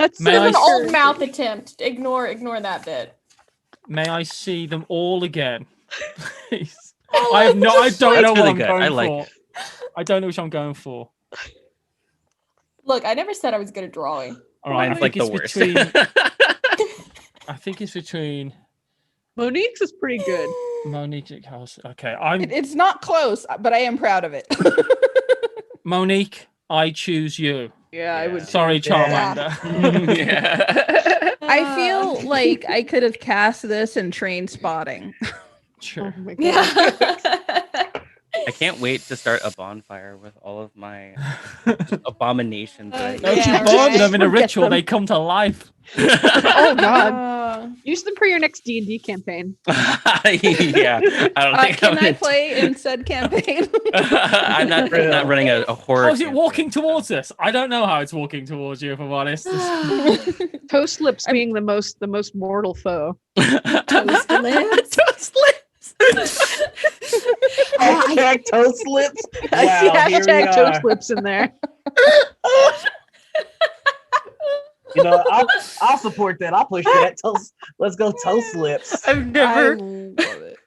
That's May It was I an s- old mouth attempt. Ignore that bit. May I see them all again, please? Oh, I have no. I don't That's know really what I'm good. going I like for. I don't know which I'm going for. Look, I never said I was good at drawing. All right, I Mine's think like the it's worst. between. I think it's between Monique's is pretty good. Monique and Kelsey. Okay, I'm It's not close, but I am proud of it. Monique. I choose you. Yeah, I would. Yeah. Sorry, too. Charmander. Yeah. I feel like I could have cast this in Train Spotting. Sure. Oh my god. Yeah. I can't wait to start a bonfire with all of my abominations. that I Don't Yeah, you burn right. them in a Forget ritual? them. They come to life. Oh god. Uh, Use them for your next D&D campaign. Yeah, I don't think Can I'm I play in said campaign? I'm not running a horror. How's it walking campaign, so. towards us? I don't know how it's walking towards you, if I'm honest. Toast lips being the most mortal foe. Toast lips. Toast lips. Hashtag toast lips. I see Wow, here we hashtag toast are. lips in there. You know, I'll support that. I'll push for that toast. Let's go toast lips. I've I never, love it.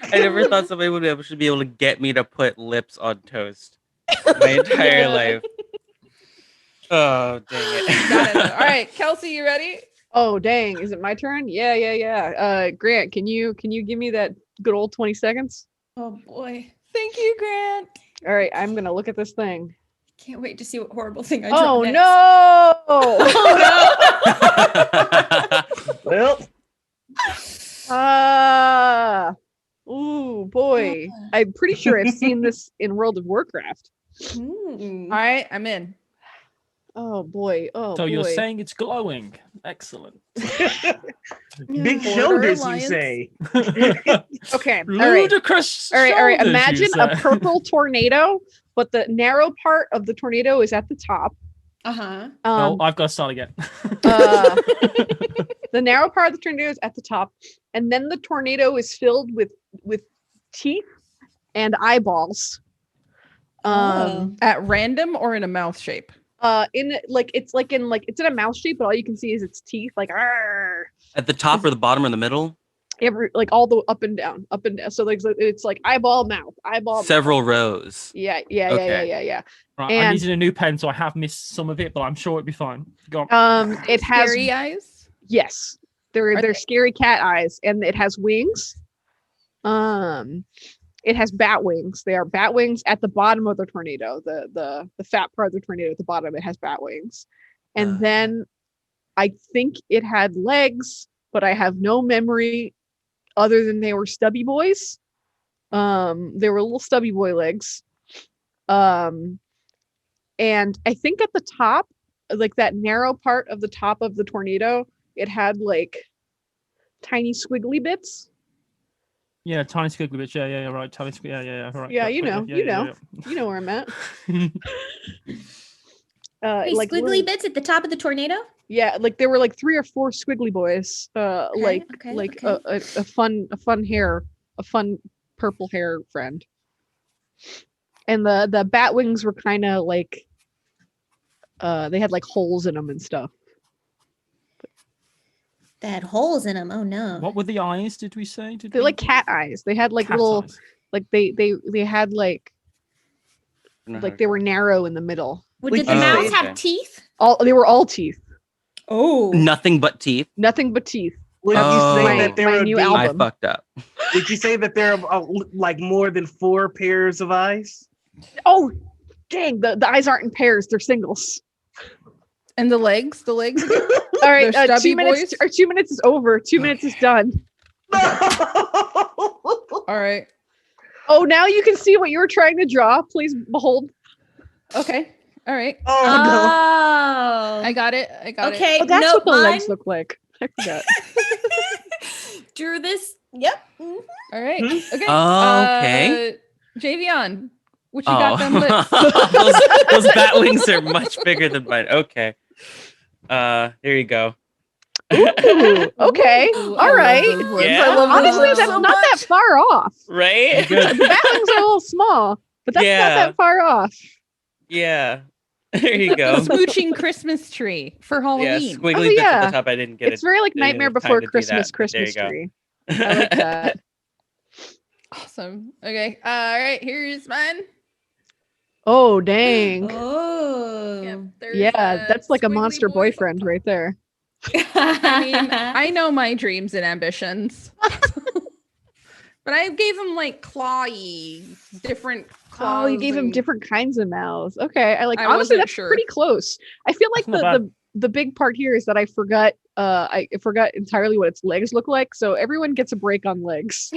I never thought somebody should be able to get me to put lips on toast my entire life. Oh dang it! Got it. All right, Kelsey, you ready? Oh dang, is it my turn? Yeah. Grant, can you give me that good old 20 seconds? Oh boy. Thank you, Grant. All right, I'm gonna look at this thing. Can't wait to see what horrible thing I draw Oh next. no! Well, Ooh boy. I'm pretty sure I've seen this in World of Warcraft. Hmm. All right, I'm in. Oh boy. Oh So boy. you're saying it's glowing. Excellent. big Border shoulders, you Alliance. say. Okay. All right. Ludicrous. All right. shoulders, you Imagine a say. purple tornado, but the narrow part of the tornado is at the top. Uh-huh. No, I've got to start again. The narrow part of the tornado is at the top, and then the tornado is filled with teeth and eyeballs. At random or in a mouth shape? It's in a mouse shape, but all you can see is its teeth, like "Arr!" At the top or the bottom or the middle? like all the up and down. So like it's like eyeball, mouth, eyeball. Several rows. Yeah. Right, I And- needed a new pen, so I have missed some of it, but I'm sure it'd be fine. Go on. It has Scary eyes. yes, they're they- scary cat eyes, and it has wings. It has bat wings. They are bat wings at the bottom of the tornado. The fat part of the tornado at the bottom, it has bat wings. And then I think it had legs, but I have no memory other than they were stubby boys. They were little stubby boy legs. And I think at the top, like that narrow part of the top of the tornado, it had like tiny squiggly bits. Yeah, tiny squiggly bits. Yeah, right. Tiny squiggly. Yeah, right. Yeah, you right, know, you know. You know where I'm at. Hey, Like squiggly little- bits at the top of the tornado? Yeah, like there were like 3 or 4 squiggly boys. okay, A fun purple hair friend. And the bat wings were kind of like they had like holes in them and stuff. They had holes in them. Oh no. What were the eyes? Did we say? They're like cat eyes. They had like Cat little eyes. like they had like they were narrow in the middle. Well, Like did the you mouths say- have teeth? They were all teeth. Oh. Nothing but teeth. Nothing but teeth. Would you Oh. say that there My would new be, album. I fucked up. Would you say that there are like more than 4 pairs of eyes? Oh, dang! The eyes aren't in pairs; they're singles. And the legs again? All right, They're 2 stubby minutes. boys? Or 2 minutes is over. 2 minutes is done. All right. Oh, now you can see what you were trying to draw. Please behold. Okay. All right. Oh Oh. I got it. Okay. Oh, that's nope, what the mine. legs look like. I forgot. Drew this. Yep. Mhm. All right. Okay. Okay. Javion, what you got them lips? those bat wings are much bigger than mine. Okay. Here you go. Ooh, okay. Ooh, All right. Yeah. I love Honestly, those that's lips. not that far off. Right? Good. The bat wings are a little small, but that's Yeah. not that far off. Yeah. There you go. Smooching Christmas tree for Yeah, Halloween. squiggly Oh, bits at yeah. the top. I didn't get It's very like didn't Nightmare have time Before to do Christmas that, but there you Christmas go. tree. I like that. Awesome. Okay. All right. Here's mine. Oh dang. Oh. Yep, there's Yeah, that's like a squiggly monster boys on boyfriend top. right there. I mean, I know my dreams and ambitions. But I gave him like clawy, different claws. Oh, you gave him and different kinds of mouths. Okay, I like. I Honestly, wasn't that's sure. pretty close. I feel like That's not bad. the big part here is that I forgot. I forgot entirely what its legs look like. So everyone gets a break on legs.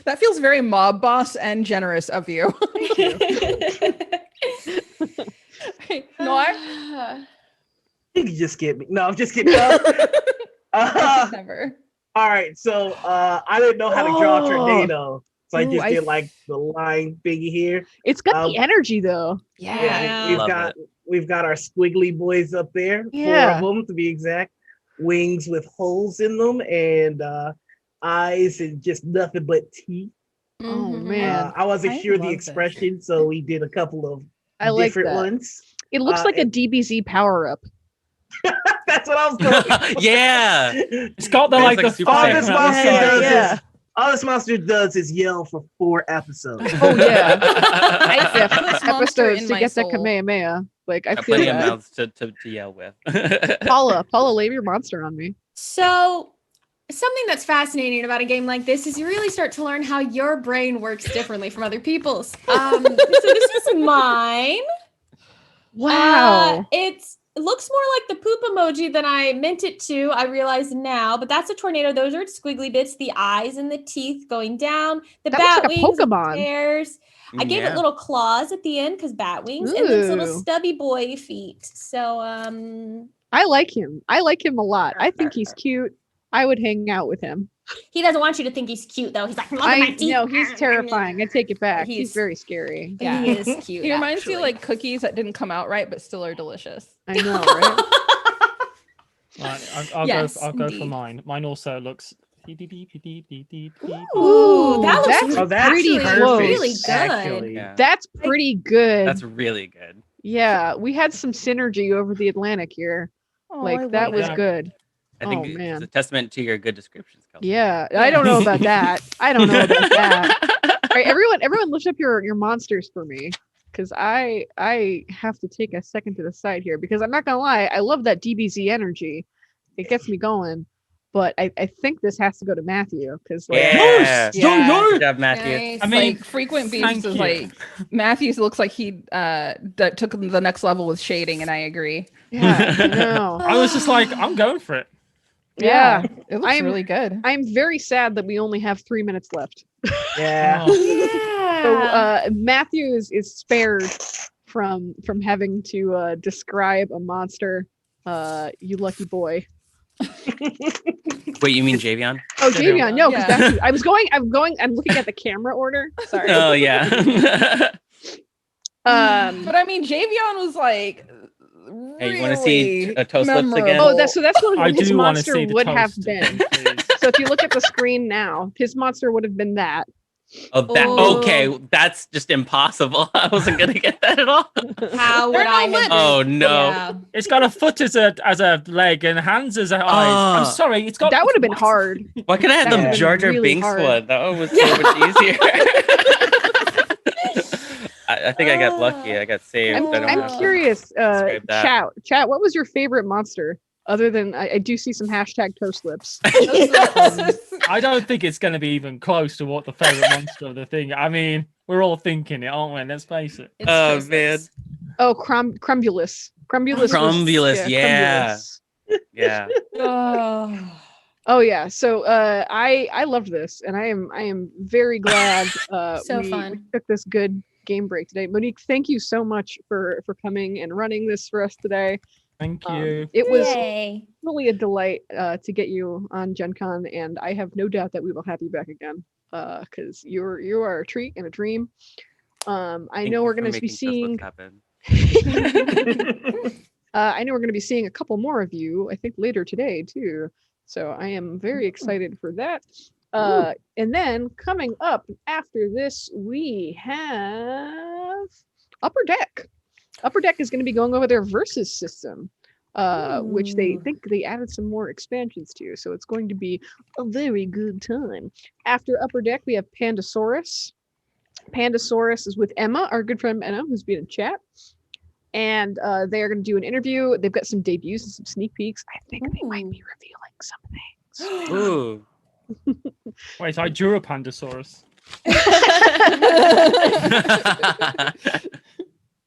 That feels very mob boss and generous of you. Noir? You can just get me. No, I'm just kidding. Never. All right, so I didn't know how to draw a Oh. tornado, so I Ooh, just I did f- like the line thingy here. It's got the Um, energy though. Yeah, Yeah. we've got our squiggly boys up there, Yeah. 4 of them to be exact, wings with holes in them, and eyes and just nothing but teeth. Oh Mhm. man, I wasn't I sure the love this. expression, so we did a couple of I like different that. ones. It looks like a and- DBZ power up. That's what I was going. Yeah. It's got the It's like like the super all fire this Saiyan. from monster outside. does Yeah. is all this monster does is yell for 4 episodes. Oh yeah, I feel yeah. this monster Episodes in to my get that soul. Kamehameha. Like I Got feel plenty of that. mouths to yell with. Paula, lay your monster on me. So, something that's fascinating about a game like this is you really start to learn how your brain works differently from other people's. So this is mine. Wow. It looks more like the poop emoji than I meant it to. I realize now, but that's a tornado. Those are squiggly bits, the eyes and the teeth going down, the That looks bat like a wings, and the Pokemon. tails. I gave it Yeah. little claws at the end because bat wings, and then little Ooh. stubby boy feet. So I like him. I like him a lot. I think he's cute. I would hang out with him. he doesn't want you to think he's cute though. He's like, look at my I teeth. know he's terrifying. I take it back. He's He's- very scary. Yeah. He is cute. He reminds me actually. of like cookies that didn't come out right but still are delicious. I know, right? Right, I'll Yes, go. I'll go for indeed. mine. Mine also looks. Beep, beep, beep, beep, beep, beep, beep. Ooh, that was that's Oh, that's pretty actually close. really good. Actually. Yeah. That's pretty good. That's really good. Yeah, we had some synergy over the Atlantic here. Oh, I Like that like was that. good. I think Oh, it's man. a testament to your good descriptions, Kelsey. Yeah, I don't know about that. I don't know about that. All right, everyone, lift up your monsters for me, because I have to take a second to the side here because I'm not gonna lie, I love that DBZ energy. It gets me going, but I think this has to go to Matthew because like Yeah. Yeah. Good job, Matthew. Nice. I mean, Like frequent thank beefs is you. like Matthews looks like he that took him to the next level with shading, and I agree. yeah, I know. I was just like, I'm going for it. Yeah, It looks I'm- really good. I'm very sad that we only have 3 minutes left. Yeah. Oh, Yeah. So Matthew is spared from having to describe a monster. You lucky boy. Wait, you mean Javion? Oh, Javion. Javion, no, 'cause Yeah. that's I'm looking at the camera order. Sorry. Oh yeah. But I mean, Javion was like, Hey, you wanna see really a toast lips again? memorable. Oh, that's what I his do want to monster see the would have toast, been. please. So if you look at the screen now, his monster would have been that. Oh, that Oh. okay. That's just impossible. I wasn't gonna get that at all. How would There are I no have lips. Oh no. Yeah. It's got a foot as a leg and hands as eyes. I'm Ah. sorry, it's got That would have been hard. Why could I have That the would've been Jar Jar really Binks hard. one? That one was so much easier. I think I got lucky. I got saved. I'm, I don't I'm have to curious, describe that. chat, what was your favorite monster? Other than I do see some hashtag toast lips. I don't think it's going to be even close to what the favorite monster of the thing. I mean, we're all thinking it, aren't we? Let's face it. It's Oh, Toast man. Lips. Oh, Crumbulus. Crumbulus, yeah. Crumbulus. Yeah. Oh. Oh yeah. So I loved this, and I am very glad So we fun. took this good game break today. Monique, thank you so much for coming and running this for us today. Thank you. It was Yay. really a delight to get you on Gen Con, and I have no doubt that we will have you back again because you are a treat and a dream. I Thank know you we're for going to be making Toast Lips seeing. happen. I know we're going to be seeing a couple more of you, I think later today too. So I am very excited for that. And then coming up after this, we have Upper Deck. Upper Deck is going to be going over their Versus system, which they Ooh. think they added some more expansions to. So it's going to be a very good time. After Upper Deck, we have Pandasaurus. Pandasaurus is with Emma, our good friend Emma, who's been in chat. And they are going to do an interview. They've got some debuts and some sneak peeks. I think they might be revealing some things. Ooh. Wait, I drew a Pandasaurus.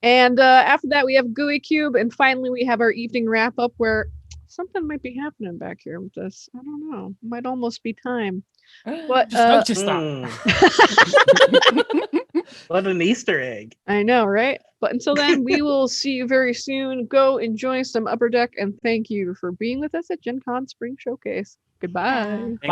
And after that, we have Gooey Cube. And finally, we have our evening wrap up where something might be happening back here with this. I don't know. Might almost be time. But Just noticed that. What an Easter egg. I know, right? But until then, we will see you very soon. Go enjoy some Upper Deck. And thank you for being with us at Gen Con Spring Showcase. Goodbye. Yeah.